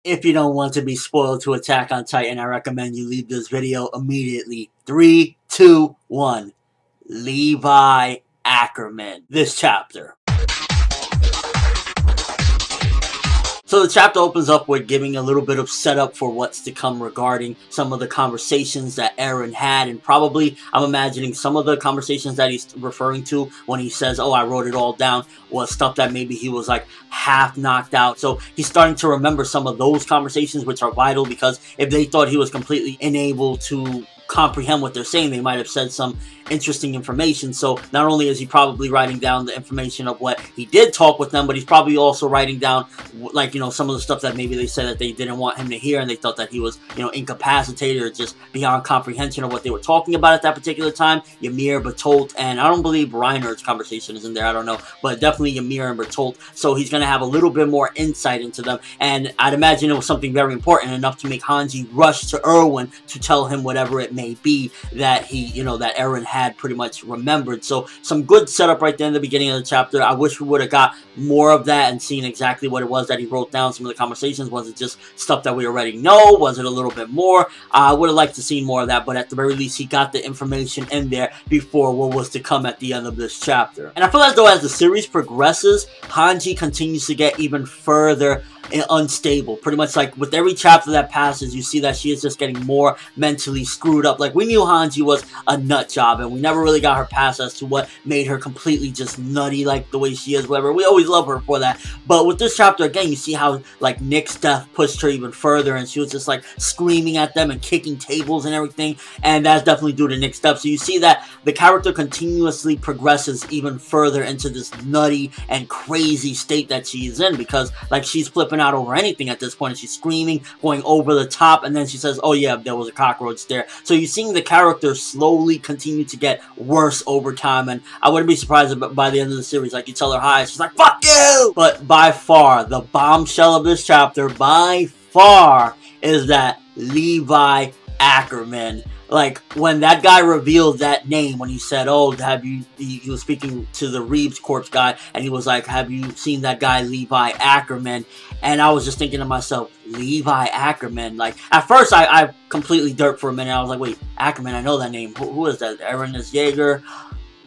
If you don't want to be spoiled to Attack on Titan, I recommend you leave this video immediately. 3, 2, 1. Levi Ackerman. This chapter. So the chapter opens up with giving a little bit of setup for what's to come regarding some of the conversations that Eren had, and probably, I'm imagining, some of the conversations that he's referring to when he says, oh, I wrote it all down, was stuff that maybe he was like half knocked out. So he's starting to remember some of those conversations, which are vital, because if they thought he was completely unable to comprehend what they're saying, they might have said some interesting information. So not only is he probably writing down the information of what he did talk with them, but he's probably also writing down, like, you know, some of the stuff that maybe they said that they didn't want him to hear, and they thought that he was, you know, incapacitated or just beyond comprehension of what they were talking about at that particular time. Ymir, Bertolt, and I don't believe Reiner's conversation is in there, I don't know, but definitely Ymir and Bertolt. So he's going to have a little bit more insight into them, and I'd imagine it was something very important enough to make Hanji rush to Erwin to tell him whatever it may be that he, you know, that Eren had pretty much remembered. So some good setup right there in the beginning of the chapter. I wish we would have got more of that and seen exactly what it was that he wrote down, some of the conversations. Was it just stuff that we already know? Was it a little bit more? I would have liked to see more of that, but at the very least, he got the information in there before what was to come at the end of this chapter. And I feel as though as the series progresses, Hanji continues to get even further unstable. Pretty much like with every chapter that passes, you see that she is just getting more mentally screwed up. Like, we knew Hanji was a nut job, and we never really got her past as to what made her completely just nutty, like the way she is, whatever. We always love her for that. But with this chapter, again, you see how, like, Nick's death pushed her even further, and she was just, like, screaming at them and kicking tables and everything, and that's definitely due to Nick's death. So you see that the character continuously progresses even further into this nutty and crazy state that she is in, because, like, she's flipping out over anything at this point, and she's screaming, going over the top, and then she says, oh yeah, there was a cockroach there. So you're seeing the character slowly continue to get worse over time, and I wouldn't be surprised if by the end of the series, like, you tell her hi, she's like, fuck you! But by far, the bombshell of this chapter, by far, is that Levi Ackerman. Like, when that guy revealed that name, when he said, oh, he was speaking to the Reeves corpse guy, and he was like, have you seen that guy Levi Ackerman? And I was just thinking to myself, Levi Ackerman. Like, at first, I completely derped for a minute. I was like, wait, Ackerman, I know that name. Who is that? Eren is Jaeger?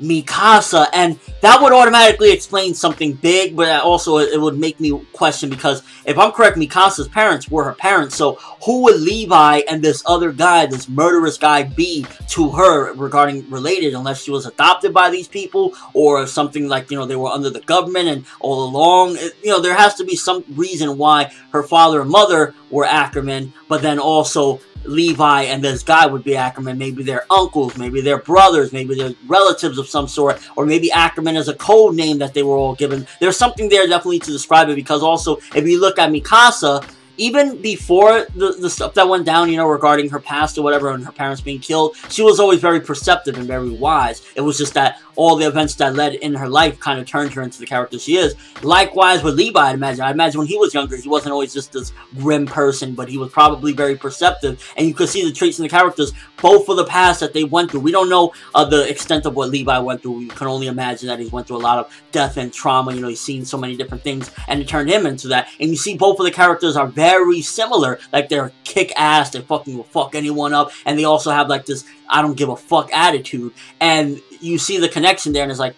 Mikasa, and that would automatically explain something big, but also it would make me question, because if I'm correct, Mikasa's parents were her parents, so who would Levi and this other guy, this murderous guy, be to her regarding related, unless she was adopted by these people, or something like, you know, they were under the government and all along, you know, there has to be some reason why her father and mother were Ackerman, but then also Levi and this guy would be Ackerman. Maybe they're uncles, maybe they're brothers, maybe they're relatives of some sort, or maybe Ackerman is a code name that they were all given. There's something there definitely to describe it, because also, if you look at Mikasa, even before the stuff that went down, you know, regarding her past or whatever, and her parents being killed, she was always very perceptive and very wise. It was just that all the events that led in her life kind of turned her into the character she is. Likewise with Levi, I'd imagine when he was younger, he wasn't always just this grim person, but he was probably very perceptive, and you could see the traits in the characters, both for the past that they went through. We don't know the extent of what Levi went through. You can only imagine that he's went through a lot of death and trauma. You know, he's seen so many different things, and it turned him into that. And you see both of the characters are very similar. Like, they're kick-ass, they fucking will fuck anyone up, and they also have, like, this I don't give a fuck attitude. And you see the connection there, and it's like,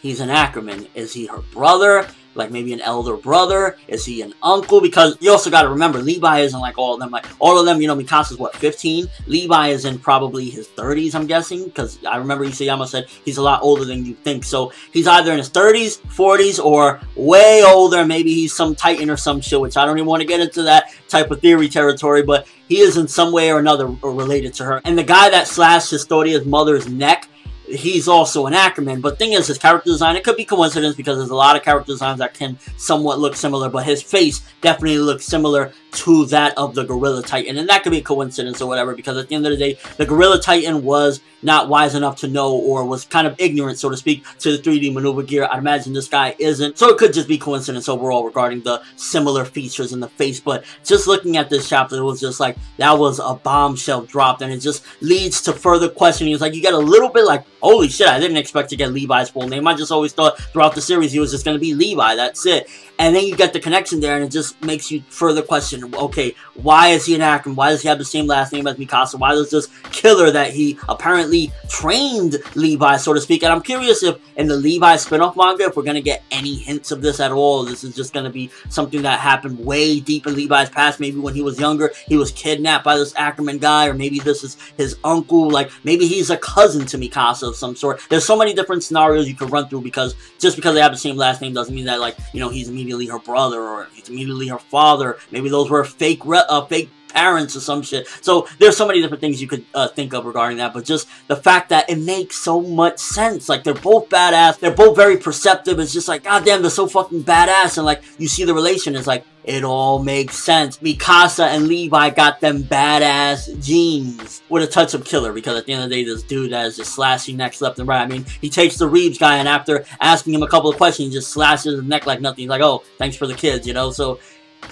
he's an Ackerman. Is he her brother? Like, maybe an elder brother? Is he an uncle? Because you also got to remember, Levi isn't like all of them. Like, all of them, you know, Mikasa's what, 15? Levi is in probably his 30s, I'm guessing. Because I remember Isayama said he's a lot older than you think. So he's either in his 30s, 40s, or way older. Maybe he's some Titan or some shit, which I don't even want to get into that type of theory territory. But he is in some way or another related to her. And the guy that slashed Historia's mother's neck, he's also an Ackerman. But thing is, his character design, it could be coincidence, because there's a lot of character designs that can somewhat look similar, but his face definitely looks similar to that of the Gorilla Titan, and that could be a coincidence or whatever, because at the end of the day, the Gorilla Titan was not wise enough to know, or was kind of ignorant, so to speak, to the 3D maneuver gear. I'd imagine this guy isn't, so it could just be coincidence overall regarding the similar features in the face. But just looking at this chapter, it was just like, that was a bombshell dropped, and it just leads to further questioning. It's like, you get a little bit like, holy shit, I didn't expect to get Levi's full name. I just always thought throughout the series he was just going to be Levi, that's it. And then you get the connection there, and it just makes you further question, okay, why is he an Ackerman? Why does he have the same last name as Mikasa? Why does this killer that he apparently trained Levi, so to speak? And I'm curious if in the Levi spin-off manga, if we're going to get any hints of this at all. This is just going to be something that happened way deep in Levi's past. Maybe when he was younger, he was kidnapped by this Ackerman guy, or maybe this is his uncle. Like, maybe he's a cousin to Mikasa of some sort. There's so many different scenarios you could run through, because just because they have the same last name doesn't mean that, like, you know, he's immediately her brother, or he's immediately her father. Maybe those were fake parents or some shit. So there's so many different things you could think of regarding that, but just the fact that it makes so much sense. Like, they're both badass, they're both very perceptive. It's just like, goddamn, they're so fucking badass, and like, you see the relation, it's like, it all makes sense. Mikasa and Levi got them badass genes with a touch of killer, because at the end of the day, this dude that is just slashing necks left and right. I mean, he takes the Reeves guy, and after asking him a couple of questions, he just slashes his neck like nothing. He's like, oh, thanks for the kids, you know? So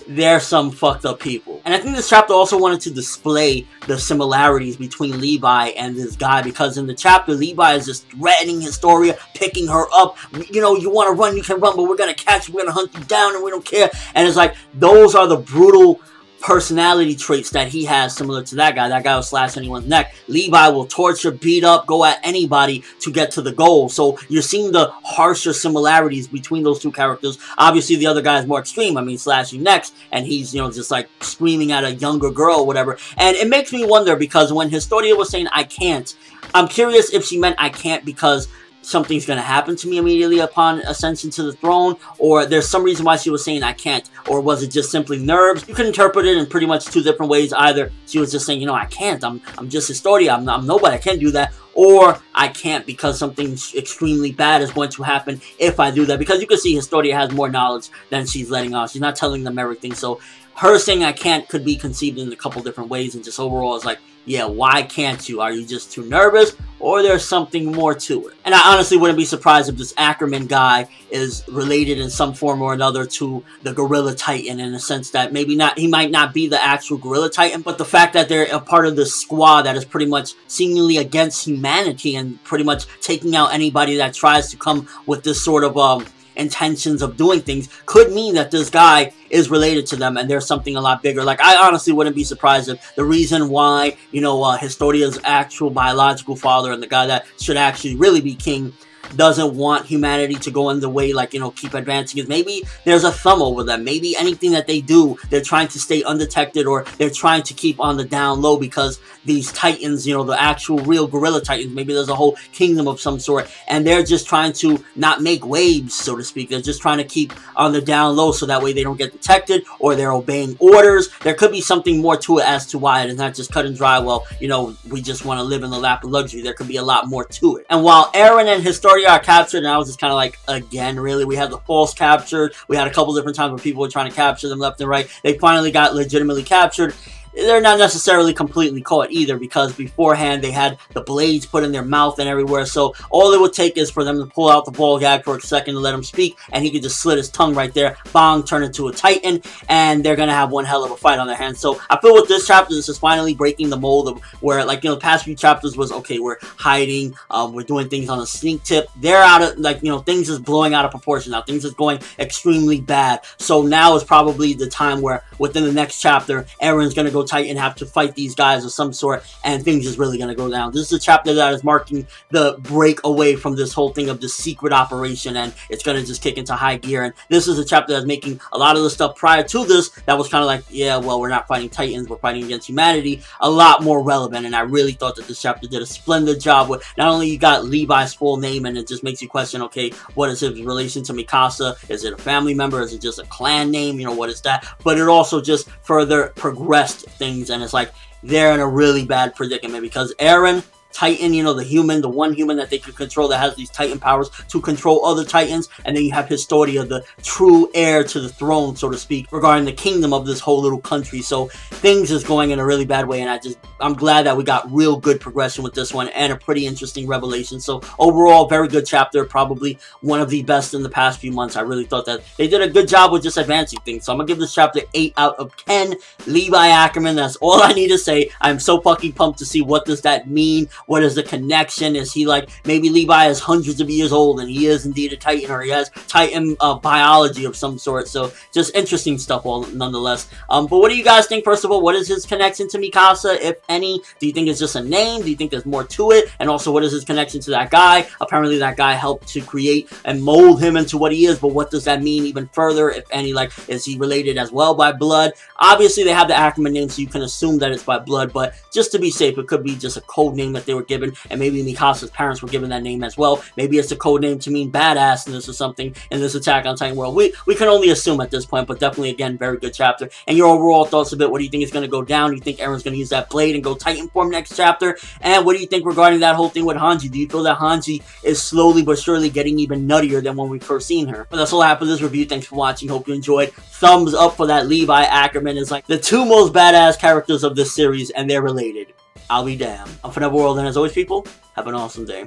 they're some fucked up people. And I think this chapter also wanted to display the similarities between Levi and this guy, because in the chapter, Levi is just threatening Historia, picking her up. You know, you want to run, you can run, but we're going to catch you, we're going to hunt you down, and we don't care. And it's like, those are the brutal personality traits that he has, similar to that guy. That guy will slash anyone's neck. Levi will torture, beat up, go at anybody to get to the goal. So you're seeing the harsher similarities between those two characters. Obviously, the other guy is more extreme. I mean, slashing necks, and he's, you know, just like screaming at a younger girl or whatever. And it makes me wonder, because when Historia was saying, I can't, I'm curious if she meant I can't because something's going to happen to me immediately upon ascension to the throne, or there's some reason why she was saying I can't, or was it just simply nerves? You can interpret it in pretty much two different ways. Either she was just saying, you know, I can't, I'm just Historia, I'm nobody, I can't do that, or I can't because something extremely bad is going to happen if I do that. Because you can see Historia has more knowledge than she's letting on. She's not telling them everything, so her saying I can't could be conceived in a couple different ways, and just overall it's like, yeah, why can't you? Are you just too nervous, or there's something more to it? And I honestly wouldn't be surprised if this Ackerman guy is related in some form or another to the Gorilla Titan, in a sense that maybe not, he might not be the actual Gorilla Titan, but the fact that they're a part of this squad that is pretty much seemingly against humanity and pretty much taking out anybody that tries to come with this sort of intentions of doing things, could mean that this guy is related to them and there's something a lot bigger. Like, I honestly wouldn't be surprised if the reason why, you know, Historia's actual biological father and the guy that should actually really be king doesn't want humanity to go in the way, like, you know, keep advancing, is maybe there's a thumb over them. Maybe anything that they do, they're trying to stay undetected, or they're trying to keep on the down low, because these titans, you know, the actual real gorilla titans, maybe there's a whole kingdom of some sort, and they're just trying to not make waves, so to speak. They're just trying to keep on the down low, so that way they don't get detected, or they're obeying orders. There could be something more to it as to why it is not just cut and dry, well, you know, we just want to live in the lap of luxury. There could be a lot more to it. And while Eren and Historia are captured, and I was just kind of like, again, really? We had the false captured. We had a couple different times where people were trying to capture them left and right. They finally got legitimately captured. They're not necessarily completely caught either, because beforehand they had the blades put in their mouth and everywhere. So all it would take is for them to pull out the ball gag for a second to let him speak, and he could just slit his tongue right there, bong, turn into a titan, and they're gonna have one hell of a fight on their hands. So I feel with this chapter, this is finally breaking the mold of where, like, you know, the past few chapters was, okay, we're hiding, we're doing things on a sneak tip. They're out of, like, you know, things is blowing out of proportion now. Things is going extremely bad. So now is probably the time where within the next chapter, Eren's gonna go tight and have to fight these guys of some sort, and things is really gonna go down. This is a chapter that is marking the break away from this whole thing of the secret operation, and it's gonna just kick into high gear. And this is a chapter that's making a lot of the stuff prior to this that was kind of like, yeah, well, we're not fighting titans, we're fighting against humanity, a lot more relevant. And I really thought that this chapter did a splendid job with not only you got Levi's full name, and it just makes you question, okay, what is his relation to Mikasa? Is it a family member? Is it just a clan name? You know, what is that? But it also just further progressed things, and it's like they're in a really bad predicament, because Eren, Titan, you know, the human, the one human that they can control that has these Titan powers to control other Titans, and then you have Historia, the true heir to the throne, so to speak, regarding the kingdom of this whole little country. So things is going in a really bad way, and I'm glad that we got real good progression with this one, and a pretty interesting revelation. So overall, very good chapter, probably one of the best in the past few months. I really thought that they did a good job with just advancing things. So I'm gonna give this chapter 8 out of 10. Levi Ackerman, that's all I need to say. I'm so fucking pumped to see what does that mean. What is the connection? Is he like, maybe Levi is hundreds of years old and he is indeed a Titan, or he has Titan biology of some sort. So just interesting stuff all nonetheless. But what do you guys think? First of all, what is his connection to Mikasa, if any? Do you think it's just a name? Do you think there's more to it? And also, what is his connection to that guy? Apparently that guy helped to create and mold him into what he is, but what does that mean even further, if any? Like, is he related as well by blood? Obviously they have the Ackerman name, so you can assume that it's by blood, but just to be safe, it could be just a code name that they were given, and maybe Mikasa's parents were given that name as well. Maybe it's a code name to mean badassness or something in this Attack on Titan world. We can only assume at this point, but definitely, again, very good chapter. And your overall thoughts of it, what do you think is going to go down? Do you think Eren's going to use that blade and go Titan form next chapter? And what do you think regarding that whole thing with Hanji? Do you feel that Hanji is slowly but surely getting even nuttier than when we first seen her? But that's all I have for this review. Thanks for watching. Hope you enjoyed. Thumbs up for that. Levi, Ackerman is like the two most badass characters of this series, and they're related. I'll be damned. I'm ForneverWorld, and as always, people, have an awesome day.